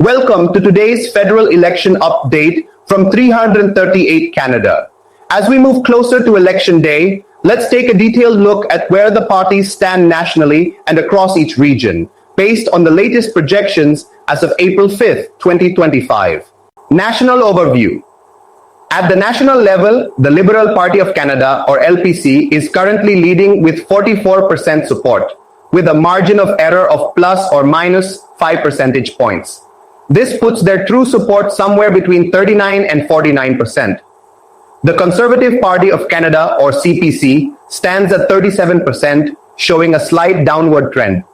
Welcome to today's federal election update from 338 Canada. As we move closer to election day, let's take a detailed look at where the parties stand nationally and across each region, based on the latest projections as of April 5th, 2025. National overview. At the national level, the Liberal Party of Canada, or LPC, is currently leading with 44% support, with a margin of error of plus or minus 5 percentage points. This puts their true support somewhere between 39 and 49%. The Conservative Party of Canada, or CPC, stands at 37%, showing a slight downward trend.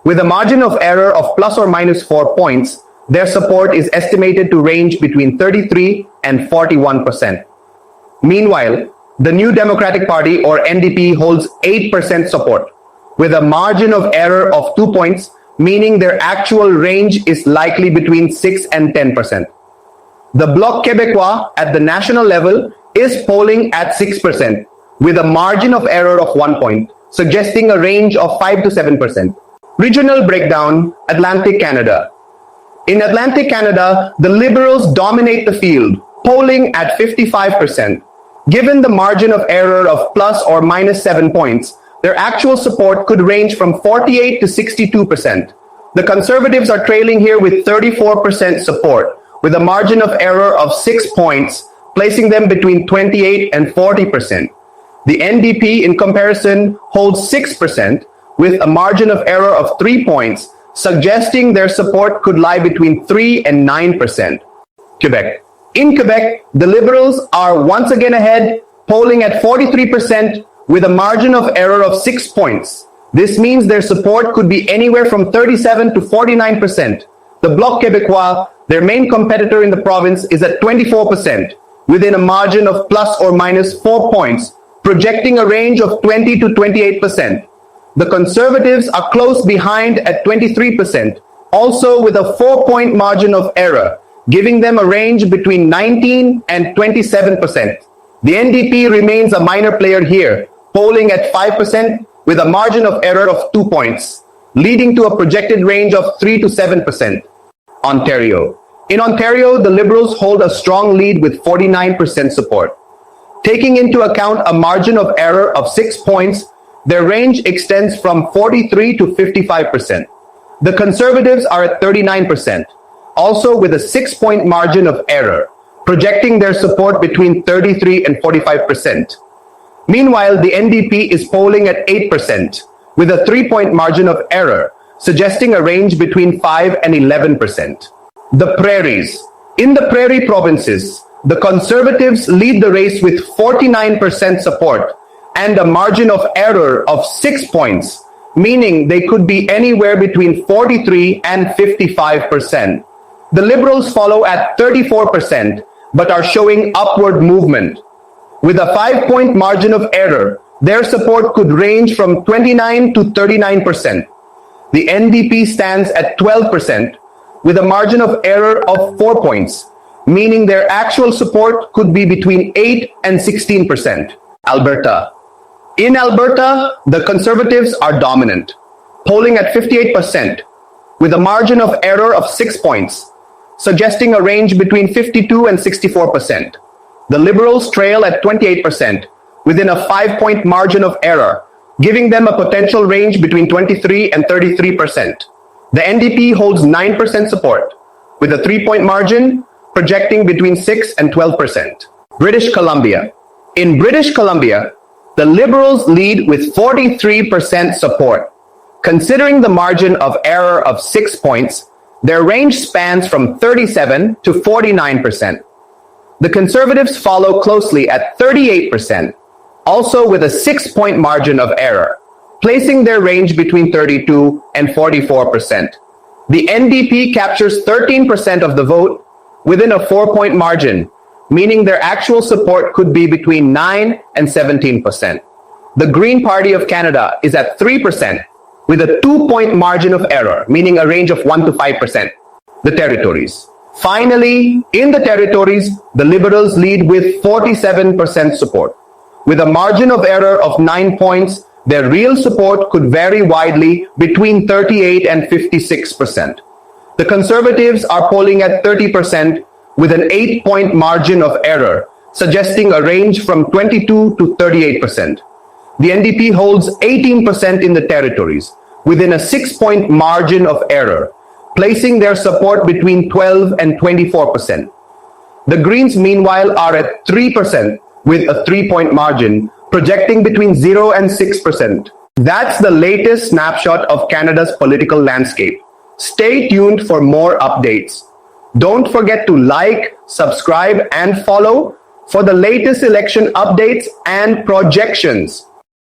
With a margin of error of plus or minus 4 points, their support is estimated to range between 33 and 41%. Meanwhile, the New Democratic Party, or NDP, holds 8% support, with a margin of error of 2 points, meaning their actual range is likely between 6 and 10%. The Bloc Québécois at the national level is polling at 6%, with a margin of error of 1 point, suggesting a range of 5 to 7%. Regional breakdown, Atlantic Canada. In Atlantic Canada, the Liberals dominate the field, polling at 55%. Given the margin of error of plus or minus 7 points, their actual support could range from 48 to 62%. The Conservatives are trailing here with 34% support, with a margin of error of 6 points, placing them between 28 and 40%. The NDP, in comparison, holds 6%, with a margin of error of 3 points, suggesting their support could lie between 3 and 9%. Quebec. In Quebec, the Liberals are once again ahead, polling at 43%, with a margin of error of 6 points. This means their support could be anywhere from 37 to 49%. The Bloc Québécois, their main competitor in the province, is at 24%, within a margin of plus or minus 4 points, projecting a range of 20 to 28%. The Conservatives are close behind at 23%, also with a 4-point margin of error, giving them a range between 19 and 27%. The NDP remains a minor player here, polling at 5% with a margin of error of 2 points, leading to a projected range of 3 to 7%. Ontario. In Ontario, the Liberals hold a strong lead with 49% support. Taking into account a margin of error of 6 points, their range extends from 43 to 55%. The Conservatives are at 39%, also with a 6-point margin of error, projecting their support between 33 and 45%. Meanwhile, the NDP is polling at 8%, with a 3-point margin of error, suggesting a range between 5 and 11%. The Prairies. In the Prairie provinces, the Conservatives lead the race with 49% support and a margin of error of 6 points, meaning they could be anywhere between 43 and 55%. The Liberals follow at 34%, but are showing upward movement. With a 5-point margin of error, their support could range from 29 to 39%. The NDP stands at 12%, with a margin of error of 4 points, meaning their actual support could be between 8 and 16%. Alberta. In Alberta, the Conservatives are dominant, polling at 58%, with a margin of error of 6 points, suggesting a range between 52 and 64%. The Liberals trail at 28%, within a 5-point margin of error, giving them a potential range between 23 and 33%. The NDP holds 9% support, with a 3-point margin, projecting between 6 and 12%. British Columbia. In British Columbia, the Liberals lead with 43% support. Considering the margin of error of 6 points, their range spans from 37 to 49%. The Conservatives follow closely at 38%, also with a 6-point margin of error, placing their range between 32 and 44%. The NDP captures 13% of the vote within a 4-point margin, meaning their actual support could be between 9 and 17%. The Green Party of Canada is at 3%, with a 2-point margin of error, meaning a range of 1 to 5%. The Territories. Finally, in the Territories, the Liberals lead with 47% support. With a margin of error of 9 points, their real support could vary widely between 38 and 56%. The Conservatives are polling at 30% with an 8-point margin of error, suggesting a range from 22 to 38%. The NDP holds 18% in the territories, within a 6-point margin of error, placing their support between 12 and 24%. The Greens, meanwhile, are at 3% with a 3-point margin, projecting between 0 and 6%. That's the latest snapshot of Canada's political landscape. Stay tuned for more updates. Don't forget to like, subscribe, and follow for the latest election updates and projections.